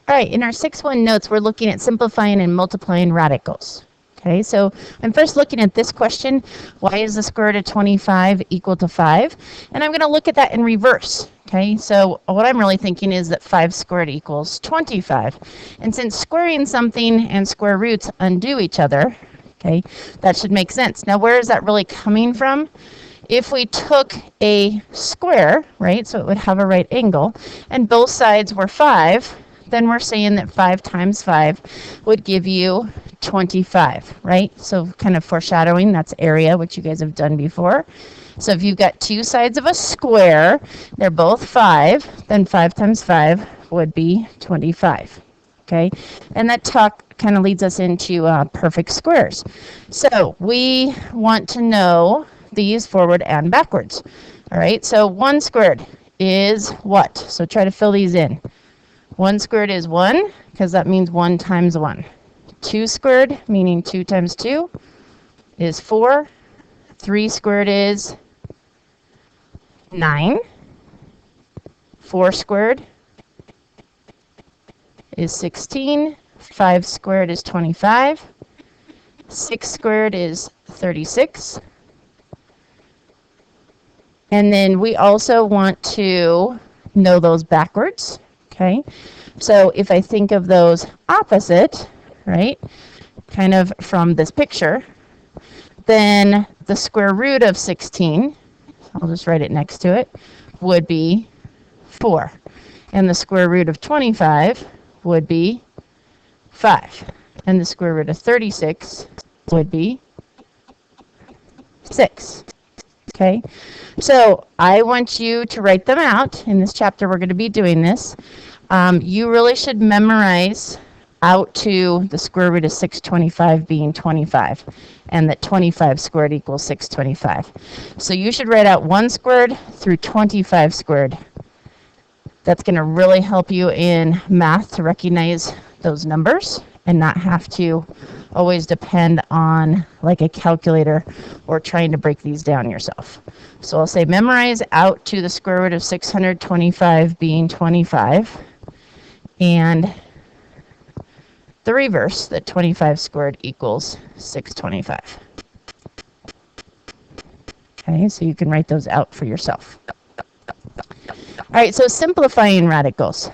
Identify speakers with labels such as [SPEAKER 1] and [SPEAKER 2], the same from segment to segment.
[SPEAKER 1] All right, in our 6-1 notes, we're looking at simplifying and multiplying radicals. Okay, so I'm first looking at this question, why is the square root of 25 equal to 5? And I'm going to look at that in reverse. Okay, so what I'm really thinking is that 5 squared equals 25. And since squaring something and square roots undo each other, okay, that should make sense. Now, where is that really coming from? If we took a square, right, so it would have a right angle, and both sides were 5, then we're saying that 5 times 5 would give you 25, right? So kind of foreshadowing, that's area, which you guys have done before. So if you've got two sides of a square, they're both 5, then 5 times 5 would be 25, okay? And that talk kind of leads us into perfect squares. So we want to know these forward and backwards. All right, so 1 squared is what? So try to fill these in. 1 squared is 1, because that means 1 times 1. 2 squared, meaning 2 times 2, is 4. 3 squared is 9. 4 squared is 16. 5 squared is 25. 6 squared is 36. And then we also want to know those backwards. Okay, so if I think of those opposite, right, kind of from this picture, then the square root of 16, I'll just write it next to it, would be 4. And the square root of 25 would be 5. And the square root of 36 would be 6. Okay, so I want you to write them out. In this chapter, we're going to be doing this. You really should memorize out to the square root of 625 being 25, and that 25 squared equals 625. So you should write out 1 squared through 25 squared. That's going to really help you in math to recognize those numbers and not have to always depend on like a calculator or trying to break these down yourself. So I'll say memorize out to the square root of 625 being 25, and the reverse, that 25 squared equals 625. Okay, so you can write those out for yourself. All right, so simplifying radicals.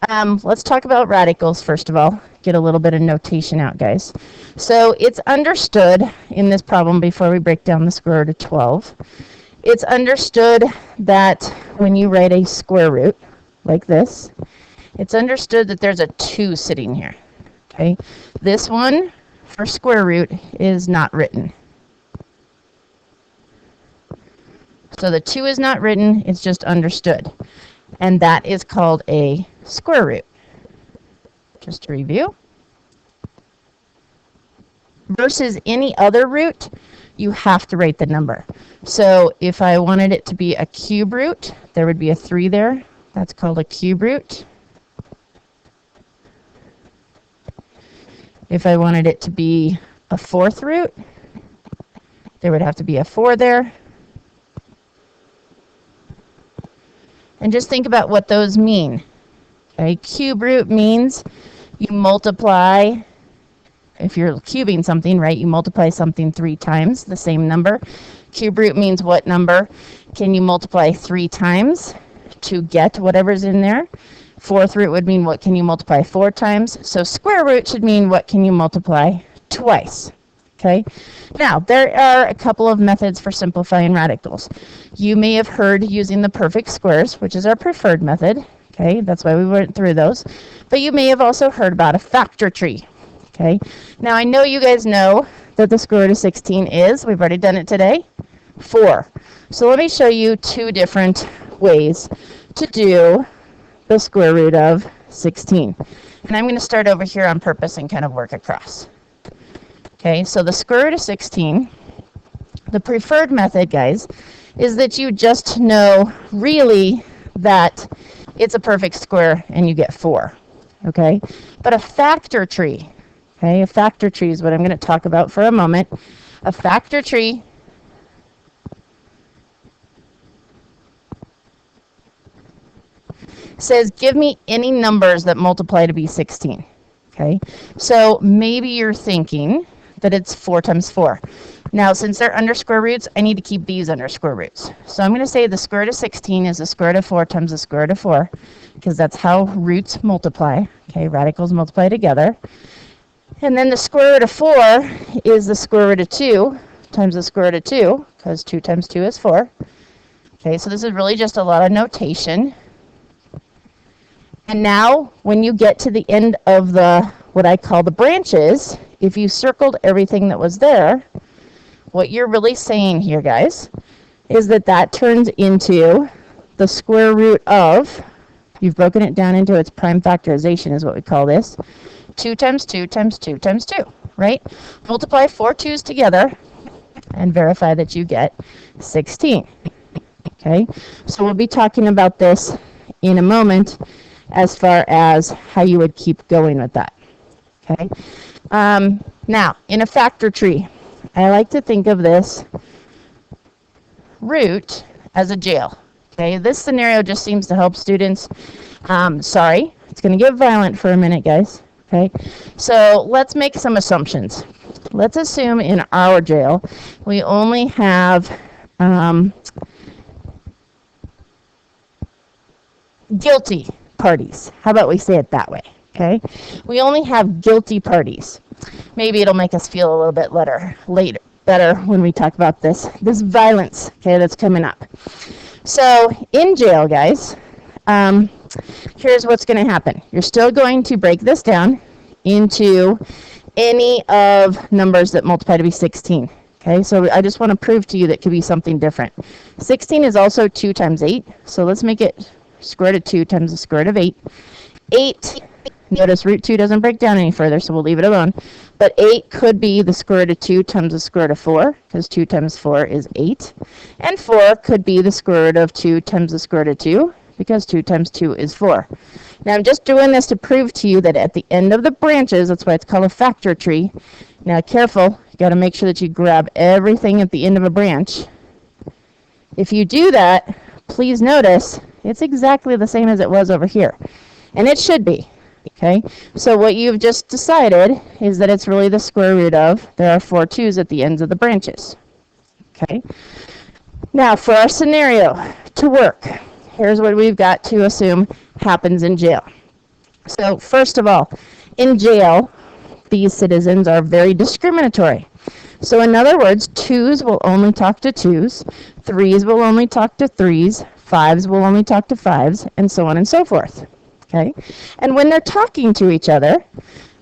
[SPEAKER 1] Let's talk about radicals first of all. Get a little bit of notation out, guys. So it's understood in this problem, before we break down the square root of 12, it's understood that when you write a square root like this, it's understood that there's a 2 sitting here. Okay, this one for square root is not written. So the 2 is not written, it's just understood. And that is called a square root. Just to review. Versus any other root, you have to write the number. So if I wanted it to be a cube root, there would be a 3 there. That's called a cube root. If I wanted it to be a 4th root, there would have to be a 4 there. And just think about what those mean. Okay, cube root means you multiply, if you're cubing something, right, you multiply something 3 times, the same number. Cube root means what number can you multiply 3 times to get whatever's in there. 4th root would mean what can you multiply 4 times. So square root should mean what can you multiply twice. Okay. Now, there are a couple of methods for simplifying radicals. You may have heard using the perfect squares, which is our preferred method. Okay, that's why we went through those. But you may have also heard about a factor tree. Okay. Now, I know you guys know that the square root of 16 is, we've already done it today, 4. So let me show you 2 different ways to do the square root of 16. And I'm going to start over here on purpose and kind of work across. Okay, so the square root of 16, the preferred method, guys, is that you just know really that it's a perfect square and you get 4. Okay, but a factor tree, okay, a factor tree is what I'm going to talk about for a moment. A factor tree says, give me any numbers that multiply to be 16. Okay, so maybe you're thinking that it's 4 times 4. Now, since they're under square roots, I need to keep these under square roots. So I'm going to say the square root of 16 is the square root of 4 times the square root of 4, because that's how roots multiply. Okay, radicals multiply together. And then the square root of 4 is the square root of 2 times the square root of 2, because 2 times 2 is 4. Okay, so this is really just a lot of notation. And now, when you get to the end of the, what I call the branches, if you circled everything that was there, what you're really saying here, guys, is that that turns into the square root of, you've broken it down into its prime factorization is what we call this, 2 times 2 times 2 times 2, right? Multiply 4 2's together and verify that you get 16. Okay, so we'll be talking about this in a moment as far as how you would keep going with that. Okay, now in a factor tree, I like to think of this root as a jail. Okay, this scenario just seems to help students. Sorry, it's going to get violent for a minute, guys. Okay, so let's make some assumptions. Let's assume in our jail we only have guilty parties. How about we say it that way? Okay, we only have guilty parties. Maybe it'll make us feel a little bit better when we talk about this violence, okay, that's coming up. So in jail, guys, here's what's going to happen. You're still going to break this down into any of numbers that multiply to be 16. Okay, so I just want to prove to you that it could be something different. 16 is also 2 times 8, so let's make it square root of 2 times the square root of 8. 8, notice root 2 doesn't break down any further, so we'll leave it alone. But 8 could be the square root of 2 times the square root of 4, because 2 times 4 is 8. And 4 could be the square root of 2 times the square root of 2, because 2 times 2 is 4. Now I'm just doing this to prove to you that at the end of the branches, that's why it's called a factor tree. Now careful, you got to make sure that you grab everything at the end of a branch. If you do that, please notice it's exactly the same as it was over here. And it should be. Okay, so what you've just decided is that it's really the square root of, there are 4 2's at the ends of the branches. Okay, now for our scenario to work, here's what we've got to assume happens in jail. So first of all, in jail, these citizens are very discriminatory. So in other words, 2's will only talk to 2's, 3's will only talk to 3's, 5's will only talk to 5's, and so on and so forth. Okay, and when they're talking to each other,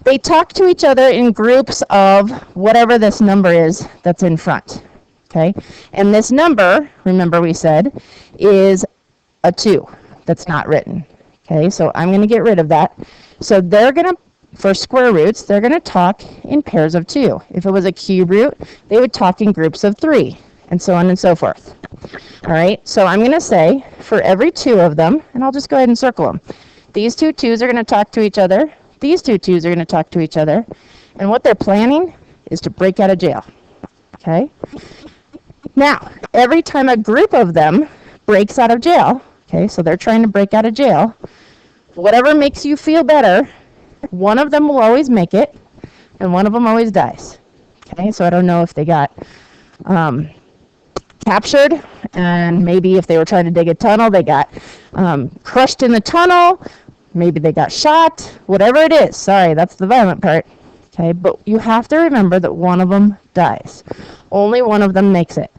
[SPEAKER 1] they talk to each other in groups of whatever this number is that's in front. Okay, and this number, remember we said, is a 2 that's not written. Okay, so I'm going to get rid of that. So they're going to, for square roots, they're going to talk in pairs of 2. If it was a cube root, they would talk in groups of 3, and so on and so forth. All right, so I'm going to say for every 2 of them, and I'll just go ahead and circle them. These 2 2's are going to talk to each other. These 2 2's are going to talk to each other. And what they're planning is to break out of jail. Okay? Now, every time a group of them breaks out of jail, okay, so they're trying to break out of jail, whatever makes you feel better, one of them will always make it, and one of them always dies. Okay? So I don't know if they got captured, and maybe if they were trying to dig a tunnel, they got crushed in the tunnel. Maybe they got shot, whatever it is. Sorry, that's the violent part. Okay, but you have to remember that one of them dies. Only one of them makes it.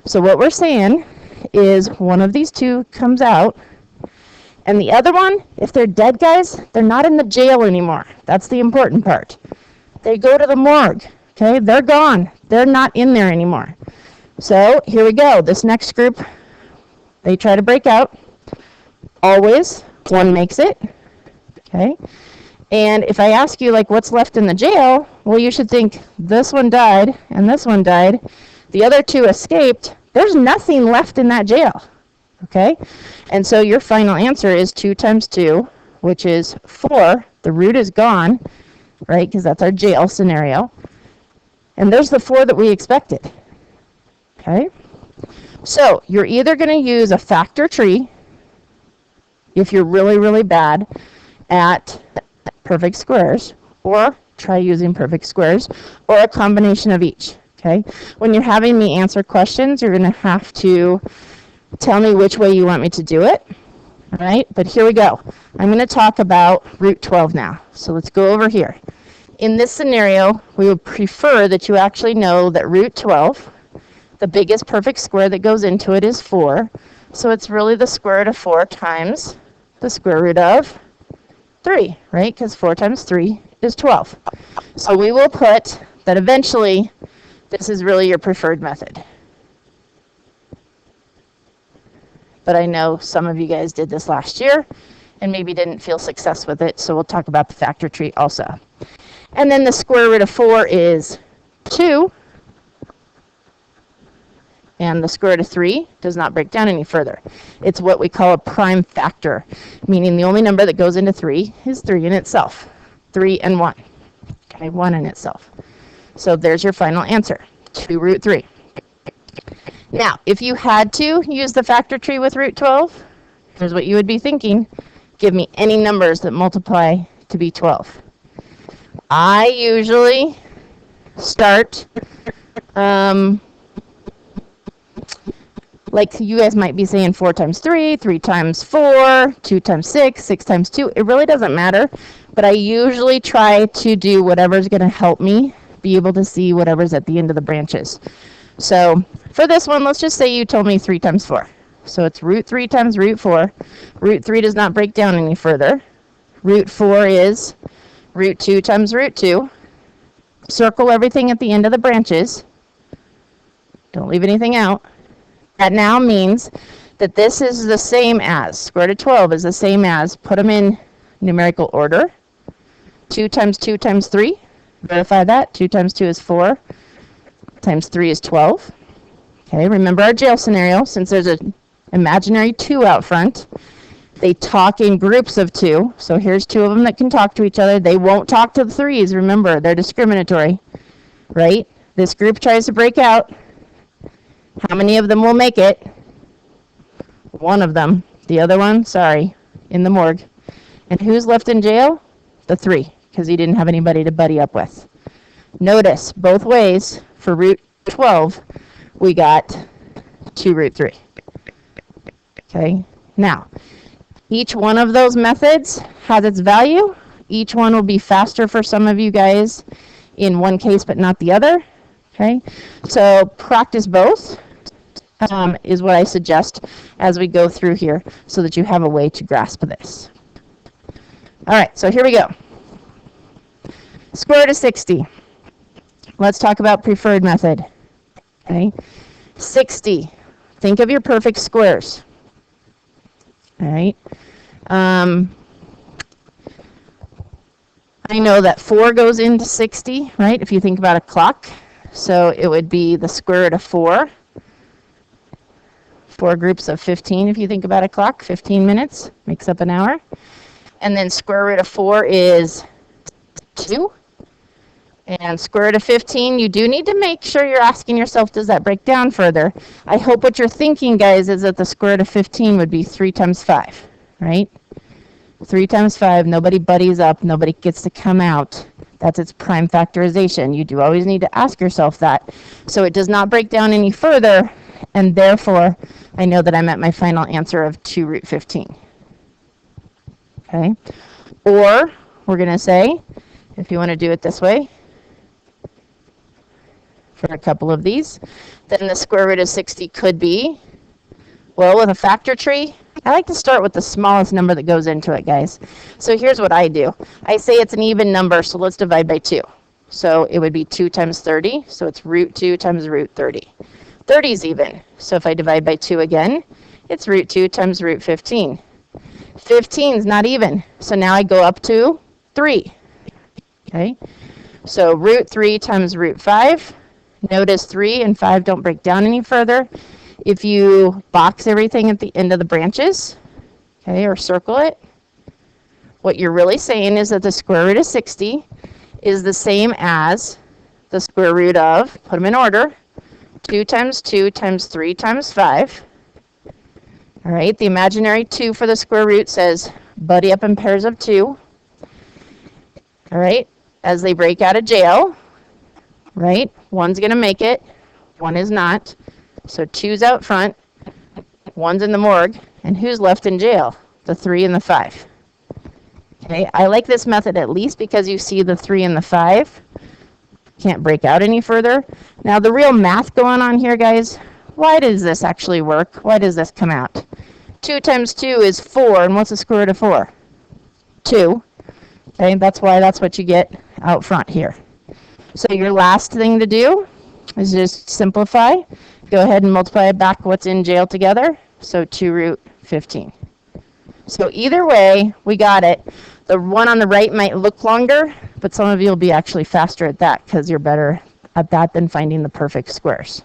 [SPEAKER 1] So what we're saying is one of these 2 comes out, and the other one, if they're dead, guys, they're not in the jail anymore. That's the important part. They go to the morgue. Okay, they're gone. They're not in there anymore. So here we go. This next group, they try to break out. Always, one makes it. Okay, and if I ask you, like, what's left in the jail, well, you should think this one died and this one died. The other 2 escaped. There's nothing left in that jail. Okay, and so your final answer is 2 times 2, which is 4. The root is gone, right, because that's our jail scenario. And there's the 4 that we expected. Okay, so you're either going to use a factor tree if you're really, really bad at perfect squares, or try using perfect squares, or a combination of each, okay? When you're having me answer questions, you're going to have to tell me which way you want me to do it, all right? But here we go. I'm going to talk about root 12 now. So let's go over here. In this scenario, we would prefer that you actually know that root 12, the biggest perfect square that goes into it is 4. So it's really the square root of 4 times the square root of 3, right? Because 4 times 3 is 12. So we will put that eventually this is really your preferred method. But I know some of you guys did this last year and maybe didn't feel success with it, so we'll talk about the factor tree also. And then the square root of 4 is 2. And the square root of 3 does not break down any further. It's what we call a prime factor, meaning the only number that goes into 3 is 3 in itself. 3 and 1. Okay, 1 in itself. So there's your final answer, 2 root 3. Now, if you had to use the factor tree with root 12, here's what you would be thinking. Give me any numbers that multiply to be 12. I usually start, like you guys might be saying 4 times 3, 3 times 4, 2 times 6, 6 times 2. It really doesn't matter, but I usually try to do whatever's going to help me be able to see whatever's at the end of the branches. So for this one, let's just say you told me 3 times 4. So it's root 3 times root 4. Root 3 does not break down any further. Root 4 is root 2 times root 2. Circle everything at the end of the branches. Don't leave anything out. That now means that this is the same as, square root of 12 is the same as, put them in numerical order. 2 times 2 times 3. Verify that. 2 times 2 is 4. Times 3 is 12. Okay, remember our jail scenario. Since there's an imaginary 2 out front, they talk in groups of 2. So here's 2 of them that can talk to each other. They won't talk to the 3s. Remember, they're discriminatory, right? This group tries to break out. How many of them will make it? 1 of them. The other one, sorry, in the morgue. And who's left in jail? The 3, because he didn't have anybody to buddy up with. Notice, both ways, for root 12, we got 2 root 3. Okay, now, each one of those methods has its value. Each one will be faster for some of you guys in one case, but not the other. Okay, so practice both is what I suggest as we go through here so that you have a way to grasp this. All right, so here we go. Square root of 60. Let's talk about preferred method. Okay, 60. Think of your perfect squares. All right. I know that 4 goes into 60, right? If you think about a clock. So it would be the square root of 4. 4 groups of 15 if you think about a clock. 15 minutes makes up an hour. And then square root of 4 is 2. And square root of 15, you do need to make sure you're asking yourself, does that break down further? I hope what you're thinking, guys, is that the square root of 15 would be 3 times 5, right? 3 times 5, nobody buddies up, nobody gets to come out. That's its prime factorization. You do always need to ask yourself that. So it does not break down any further, and therefore, I know that I'm at my final answer of 2 root 15. Okay? Or, we're going to say, if you want to do it this way, for a couple of these, then the square root of 60 could be, well, with a factor tree, I like to start with the smallest number that goes into it, guys. So here's what I do. I say it's an even number, so let's divide by 2. So it would be 2 times 30, so it's root 2 times root 30. 30 is even, so if I divide by 2 again, it's root 2 times root 15. 15 is not even, so now I go up to 3. Okay, so root 3 times root 5. Notice 3 and 5 don't break down any further. If you box everything at the end of the branches, okay, or circle it, what you're really saying is that the square root of 60 is the same as the square root of, put them in order, 2 times 2 times 3 times 5. All right, the imaginary 2 for the square root says buddy up in pairs of 2. All right, as they break out of jail, right, one's going to make it, one is not. So 2's out front, one's in the morgue, and who's left in jail? The 3 and the 5. Okay, I like this method at least because you see the 3 and the 5. Can't break out any further. Now the real math going on here, guys, why does this actually work? Why does this come out? 2 times 2 is 4, and what's the square root of 4? 2. Okay, that's why that's what you get out front here. So your last thing to do is just simplify. Go ahead and multiply back what's in jail together. So 2 root 15. So either way, we got it. The one on the right might look longer, but some of you will be actually faster at that because you're better at that than finding the perfect squares.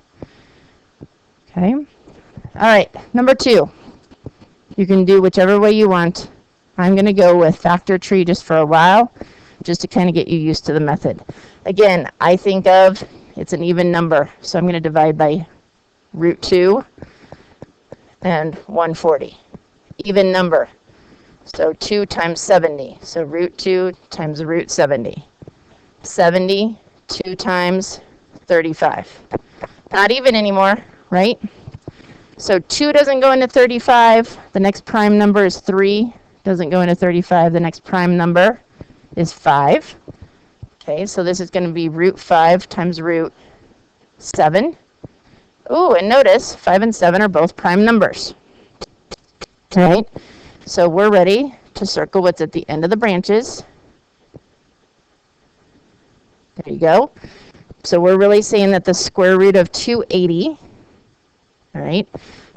[SPEAKER 1] Okay. All right, number 2. You can do whichever way you want. I'm going to go with factor tree just for a while, just to kind of get you used to the method. Again, I think of it's an even number, so I'm going to divide by root 2 and 140. Even number, so 2 times 70, so root 2 times root 70. 70, 2 times 35. Not even anymore, right? So 2 doesn't go into 35. The next prime number is 3. Doesn't go into 35. The next prime number is 5. Okay, so this is going to be root 5 times root 7. Ooh, and notice 5 and 7 are both prime numbers. All right, so we're ready to circle what's at the end of the branches. There you go. So we're really saying that the square root of 280, all right,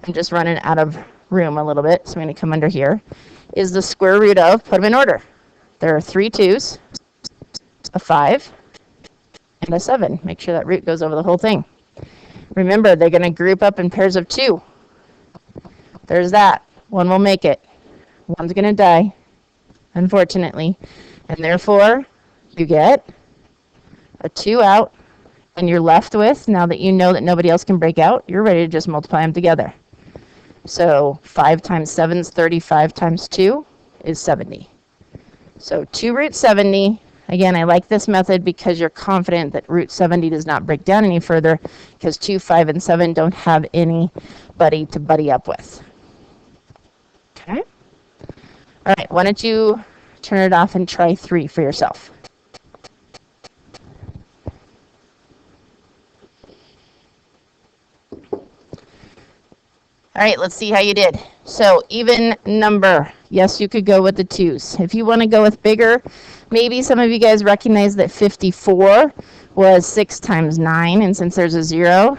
[SPEAKER 1] I'm just running out of room a little bit, so I'm going to come under here, is the square root of, put them in order. There are 3 2's, a 5, and a 7. Make sure that root goes over the whole thing. Remember, they're going to group up in pairs of 2. There's that. One will make it. One's going to die, unfortunately. And therefore, you get a 2 out, and you're left with, now that you know that nobody else can break out, you're ready to just multiply them together. So 5 times 7 is 35 times 2 is 70. So 2 root 70. Again, I like this method because you're confident that root 70 does not break down any further because 2, 5, and 7 don't have anybody to buddy up with. Okay? All right, why don't you turn it off and try 3 for yourself. All right, let's see how you did. So even number. Yes, you could go with the 2's. If you want to go with bigger, maybe some of you guys recognize that 54 was 6 times 9, and since there's a 0,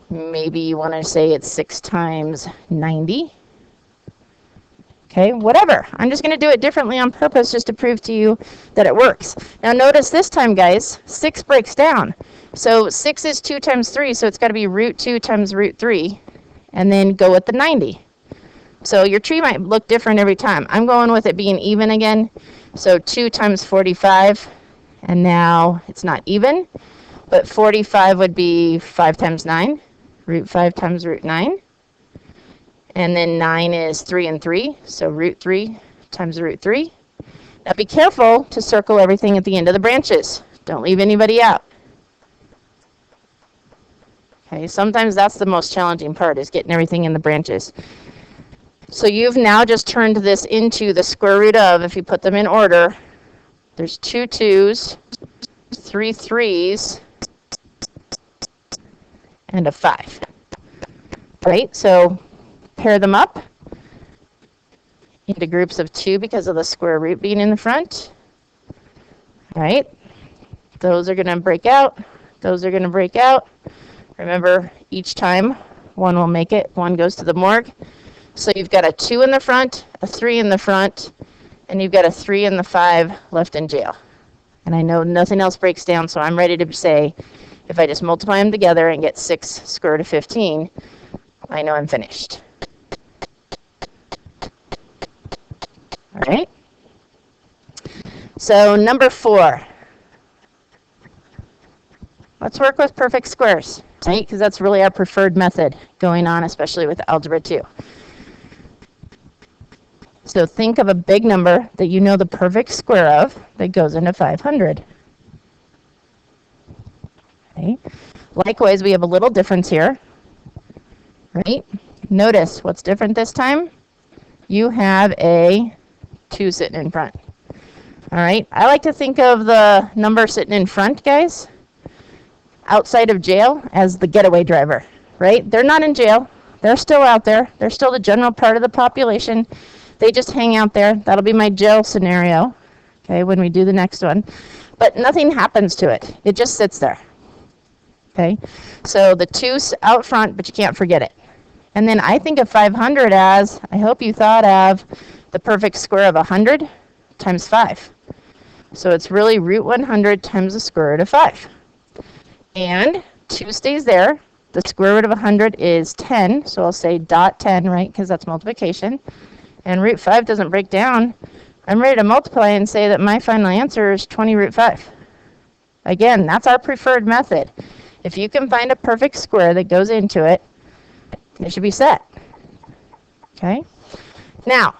[SPEAKER 1] maybe you want to say it's 6 times 90. Okay, whatever. I'm just going to do it differently on purpose just to prove to you that it works. Now notice this time, guys, 6 breaks down. So 6 is 2 times 3, so it's got to be root 2 times root 3. And then go with the 90. So your tree might look different every time. I'm going with it being even again. So 2 times 45, and now it's not even, but 45 would be 5 times 9, root 5 times root 9. And then 9 is 3 and 3, so root 3 times root 3. Now be careful to circle everything at the end of the branches. Don't leave anybody out. Okay, sometimes that's the most challenging part, is getting everything in the branches. So you've now just turned this into the square root of, if you put them in order, there's 2 2's, 3 3's, and a 5. Right, so pair them up into groups of 2 because of the square root being in the front. All right, those are going to break out, those are going to break out. Remember, each time, one will make it, one goes to the morgue. So you've got a 2 in the front, a 3 in the front, and you've got a 3 and the 5 left in jail. And I know nothing else breaks down, so I'm ready to say, if I just multiply them together and get 6 square root of 15, I know I'm finished. All right? So number 4. Let's work with perfect squares, right? Because that's really our preferred method going on, especially with Algebra 2. So think of a big number that you know the perfect square of that goes into 500. Okay. Likewise, we have a little difference here, right? Notice what's different this time. You have a 2 sitting in front. All right. I like to think of the number sitting in front, guys, outside of jail as the getaway driver, right? They're not in jail. They're still out there. They're still the general part of the population. They just hang out there. That'll be my jail scenario, okay, when we do the next one. But nothing happens to it. It just sits there, okay? So the 2's out front, but you can't forget it. And then I think of 500 as, I hope you thought of the perfect square of 100 times 5. So it's really root 100 times the square root of 5. And 2 stays there. The square root of 100 is 10, so I'll say dot 10, right, because that's multiplication. And root 5 doesn't break down. I'm ready to multiply and say that my final answer is 20 root 5. Again, that's our preferred method. If you can find a perfect square that goes into it, it should be set. Okay? Now,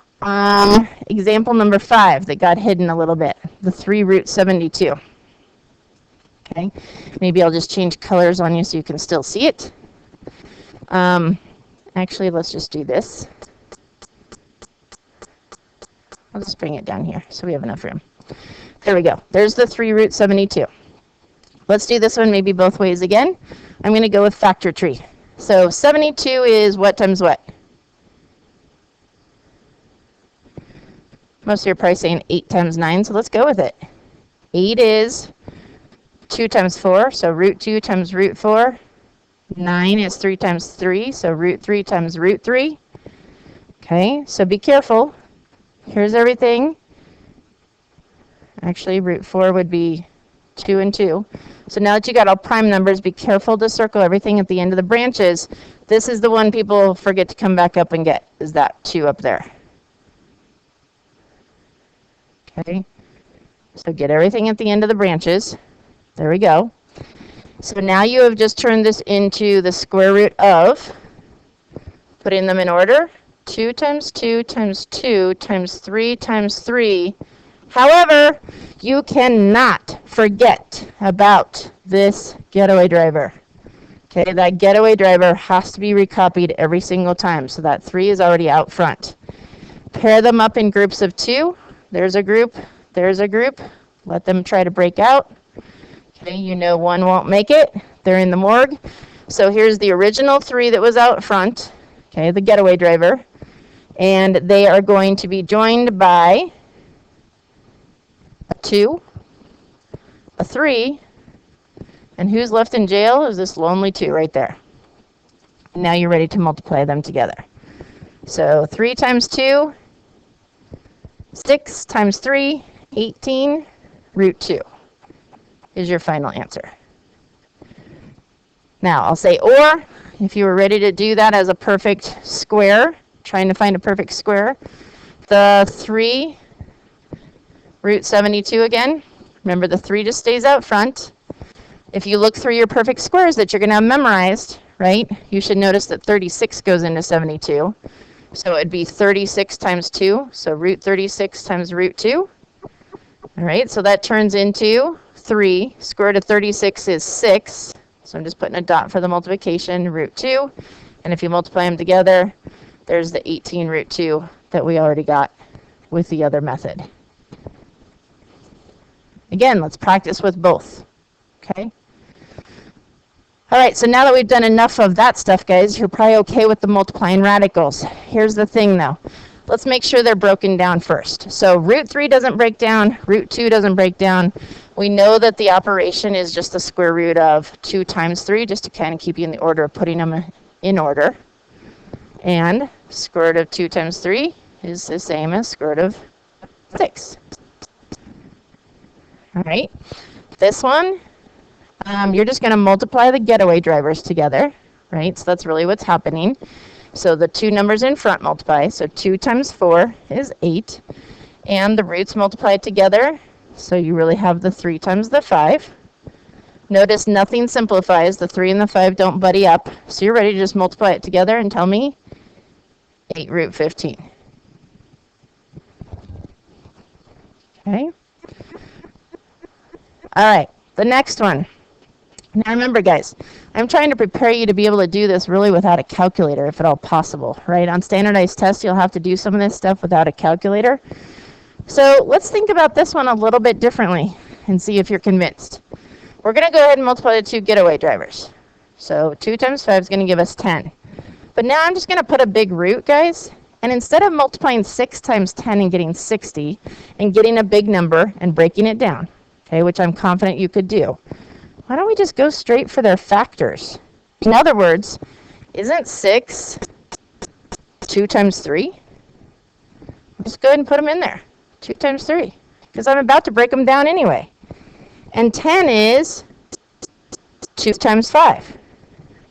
[SPEAKER 1] example number 5 that got hidden a little bit, the 3 root 72. Okay, maybe I'll just change colors on you so you can still see it. Actually, let's just do this. I'll just bring it down here so we have enough room. There we go. There's the 3 root 72. Let's do this one maybe both ways again. I'm going to go with factor tree. So 72 is what times what? Most of you are probably saying 8 times 9, so let's go with it. 8 is 2 times 4, so root 2 times root 4. 9 is 3 times 3, so root 3 times root 3. Okay, so be careful. Here's everything. Actually, root 4 would be 2 and 2. So now that you got all prime numbers, be careful to circle everything at the end of the branches. This is the one people forget to come back up and get, is that 2 up there. Okay, so get everything at the end of the branches. There we go. So now you have just turned this into the square root of, putting them in order, 2 times 2 times 2 times 3 times 3. However, you cannot forget about this getaway driver. Okay, that getaway driver has to be recopied every single time. So that 3 is already out front. Pair them up in groups of 2. There's a group. There's a group. Let them try to break out. Okay, you know one won't make it. They're in the morgue. So here's the original 3 that was out front. Okay, the getaway driver. And they are going to be joined by a 2, a 3, and who's left in jail is this lonely 2 right there. Now you're ready to multiply them together. So 3 times 2, 6 times 3, 18, root 2 is your final answer. Now I'll say or, if you were ready to do that as a perfect square, trying to find a perfect square, the 3 root 72 again. Remember the 3 just stays out front. If you look through your perfect squares that you're going to have memorized, right, you should notice that 36 goes into 72. So it'd be 36 times 2, so root 36 times root 2. All right, so that turns into 3. Square root of 36 is 6. So I'm just putting a dot for the multiplication, root 2. And if you multiply them together, there's the 18 root 2 that we already got with the other method. Again, let's practice with both, okay? All right, so now that we've done enough of that stuff, guys, you're probably okay with the multiplying radicals. Here's the thing, though. Let's make sure they're broken down first. So root 3 doesn't break down, root 2 doesn't break down. We know that the operation is just the square root of 2 times 3, just to kind of keep you in the order of putting them in order. And square root of 2 times 3 is the same as square root of 6. All right, this one, you're just going to multiply the getaway drivers together, right? So that's really what's happening. So the 2 numbers in front multiply. So 2 times 4 is 8. And the roots multiply together. So you really have the 3 times the 5. Notice nothing simplifies. The 3 and the 5 don't buddy up. So you're ready to just multiply it together and tell me 8 root 15. Okay. All right, the next one. Now remember, guys, I'm trying to prepare you to be able to do this really without a calculator, if at all possible, right? On standardized tests, you'll have to do some of this stuff without a calculator. So let's think about this one a little bit differently and see if you're convinced. We're going to go ahead and multiply the 2 getaway drivers. So 2 times 5 is going to give us 10. But now I'm just going to put a big root, guys. And instead of multiplying 6 times 10 and getting 60 and getting a big number and breaking it down, okay, which I'm confident you could do, why don't we just go straight for their factors? In other words, isn't 6 2 times 3? Just go ahead and put them in there. 2 times 3. Because I'm about to break them down anyway. And 10 is 2 times 5.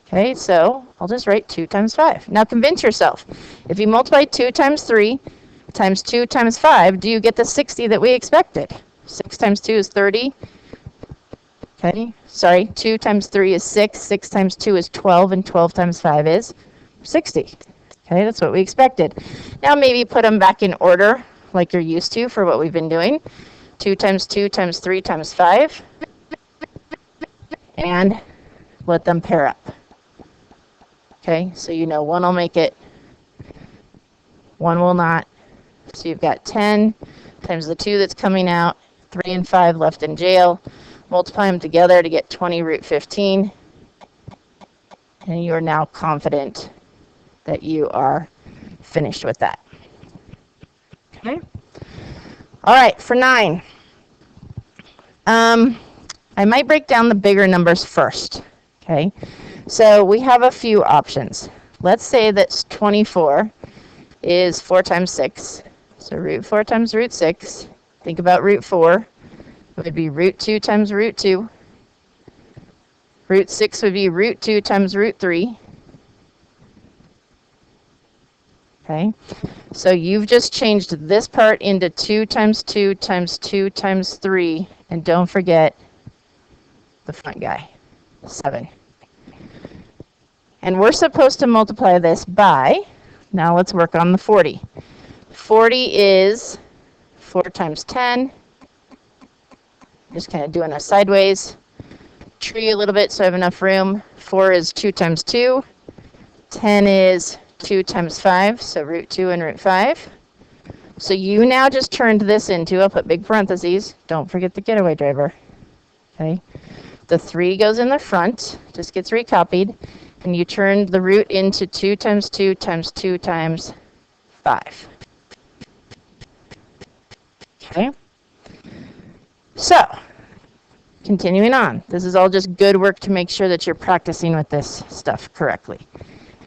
[SPEAKER 1] Okay, so I'll just write 2 times 5. Now convince yourself. If you multiply 2 times 3 times 2 times 5, do you get the 60 that we expected? 6 times 2 is 30. Okay, sorry, 2 times 3 is 6, 6 times 2 is 12, and 12 times 5 is 60. Okay, that's what we expected. Now maybe put them back in order like you're used to for what we've been doing. 2 times 2 times 3 times 5. And let them pair up. Okay, so you know one will make it, one will not. So you've got 10 times the 2 that's coming out, 3 and 5 left in jail. Multiply them together to get 20 root 15. And you are now confident that you are finished with that. Okay. All right, for 9. I might break down the bigger numbers first. Okay. So we have a few options. Let's say that 24 is 4 times 6. So root 4 times root 6. Think about root 4. It would be root 2 times root 2. Root 6 would be root 2 times root 3. Okay, so you've just changed this part into 2 times 2 times 2 times 3, and don't forget the front guy, 7. And we're supposed to multiply this by, now let's work on the 40. 40 is 4 times 10. Just kind of doing a sideways tree a little bit so I have enough room. 4 is 2 times 2. 10 is 2 times 5, so root 2 and root 5. So you now just turned this into, I'll put big parentheses, don't forget the getaway driver. Okay. The 3 goes in the front, just gets recopied, and you turned the root into 2 times 2 times 2 times 5. Okay. So, continuing on. This is all just good work to make sure that you're practicing with this stuff correctly.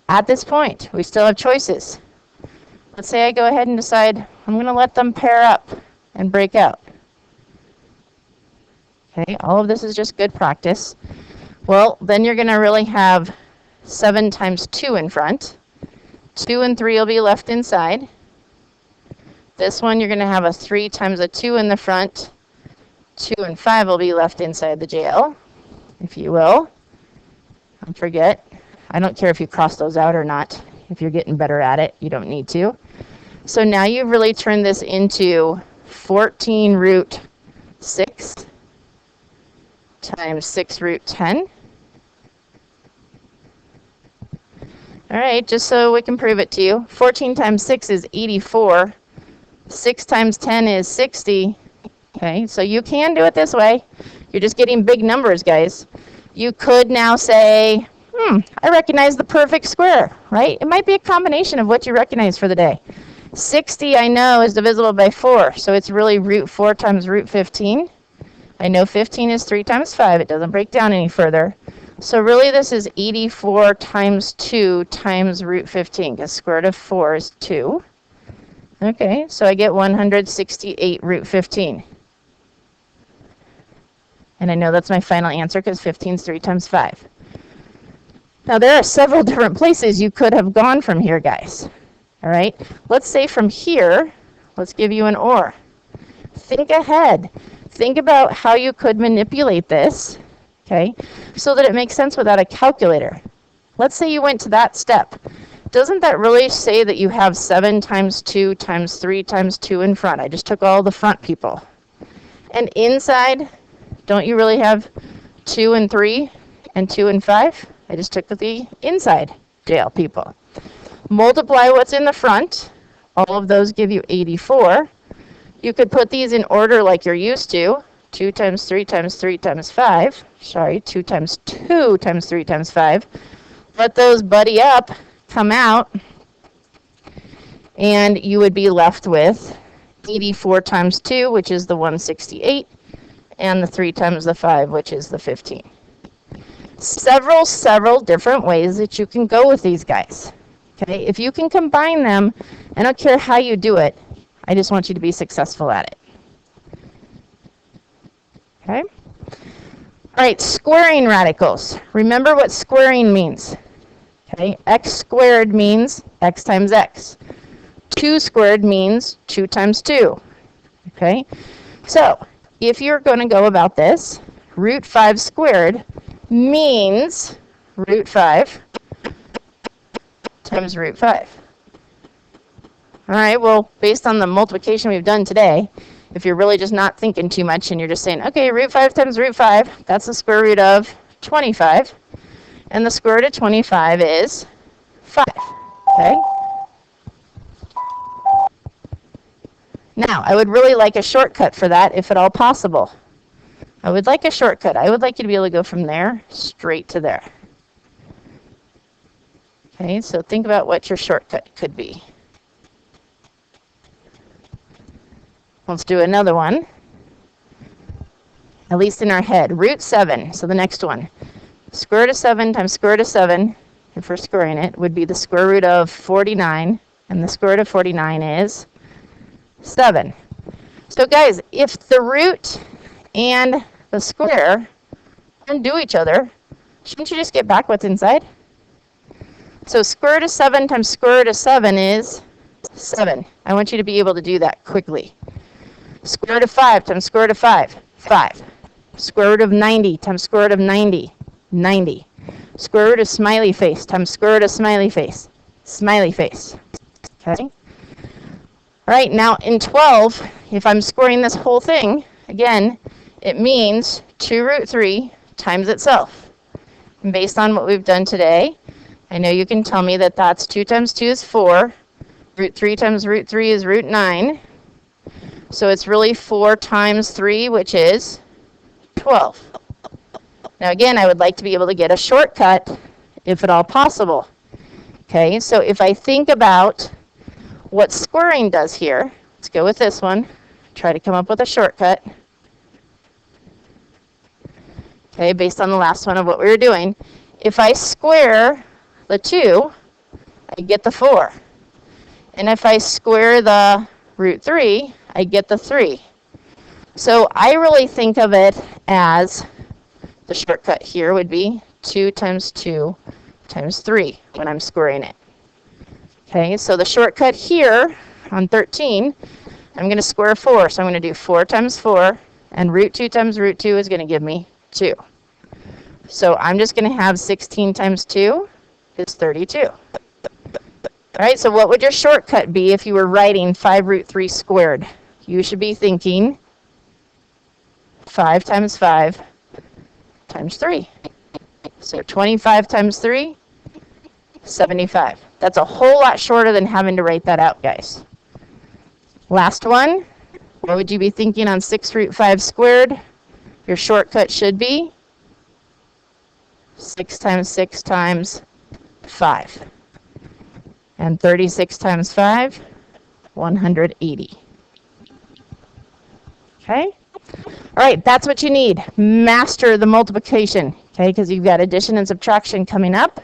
[SPEAKER 1] At this point, we still have choices. Let's say I go ahead and decide I'm going to let them pair up and break out. Okay, all of this is just good practice. Well, then you're going to really have 7 times 2 in front. 2 and 3 will be left inside. This one, you're going to have a 3 times a 2 in the front. 2 and 5 will be left inside the jail, if you will. Don't forget. I don't care if you cross those out or not. If you're getting better at it, you don't need to. So now you've really turned this into 14 root 6 times 6 root 10. All right, just so we can prove it to you. 14 times 6 is 84. 6 times 10 is 60. Okay, so you can do it this way. You're just getting big numbers, guys. You could now say, I recognize the perfect square, right? It might be a combination of what you recognize for the day. 60, I know, is divisible by 4, so it's really root 4 times root 15. I know 15 is 3 times 5. It doesn't break down any further. So really this is 84 times 2 times root 15, because square root of 4 is 2. Okay, so I get 168 root 15. And I know that's my final answer because 15 is 3 times 5. Now there are several different places you could have gone from here, guys. All right, let's say from here, let's give you an or. Think ahead. Think about how you could manipulate this, okay, so that it makes sense without a calculator. Let's say you went to that step. Doesn't that really say that you have 7 times 2 times 3 times 2 in front? I just took all the front people. And inside, don't you really have 2 and 3 and 2 and 5? I just took the inside jail people. Multiply what's in the front. All of those give you 84. You could put these in order like you're used to. 2 times 3 times 3 times 5. Sorry, 2 times 2 times 3 times 5. Let those buddy up, come out, and you would be left with 84 times 2, which is the 168, and the 3 times the 5, which is the 15. Several different ways that you can go with these guys. Okay, if you can combine them, I don't care how you do it, I just want you to be successful at it. Okay? All right, squaring radicals. Remember what squaring means. Okay, x squared means x times x. 2 squared means 2 times 2. Okay, so if you're going to go about this, root 5 squared means root 5 times root 5. All right, well, based on the multiplication we've done today, if you're really just not thinking too much and you're just saying, okay, root 5 times root 5, that's the square root of 25. And the square root of 25 is 5. Okay? Now, I would really like a shortcut for that, if at all possible. I would like a shortcut. I would like you to be able to go from there straight to there. Okay, so think about what your shortcut could be. Let's do another one. At least in our head. Root 7, so the next one. Square root of 7 times square root of 7, if we're squaring it, would be the square root of 49. And the square root of 49 is 7. So guys, if the root and the square undo each other, shouldn't you just get back what's inside? So square root of 7 times square root of 7 is 7. I want you to be able to do that quickly. Square root of 5 times square root of 5, 5. Square root of 90 times square root of 90, 90. Square root of smiley face times square root of smiley face, smiley face. Okay? All right, now in 12, if I'm squaring this whole thing, again, it means 2 root 3 times itself. And based on what we've done today, I know you can tell me that that's 2 times 2 is 4. Root 3 times root 3 is root 9. So it's really 4 times 3, which is 12. Now again, I would like to be able to get a shortcut, if at all possible. Okay, so if I think about what squaring does here, let's go with this one. Try to come up with a shortcut. Okay, based on the last one of what we were doing. If I square the 2, I get the 4. And if I square the root 3, I get the 3. So I really think of it as, the shortcut here would be 2 times 2 times 3 when I'm squaring it. Okay, so the shortcut here on 13, I'm going to square 4. So I'm going to do 4 times 4, and root 2 times root 2 is going to give me 2. So I'm just going to have 16 times 2 is 32. All right, so what would your shortcut be if you were writing 5 root 3 squared? You should be thinking 5 times 5 times 3. So 25 times 3, 75. That's a whole lot shorter than having to write that out, guys. Last one, what would you be thinking on 6 root 5 squared? Your shortcut should be 6 times 6 times 5. And 36 times 5, 180. Okay? All right, that's what you need. Master the multiplication, okay? Because you've got addition and subtraction coming up.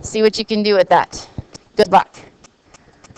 [SPEAKER 1] See what you can do with that. Good luck.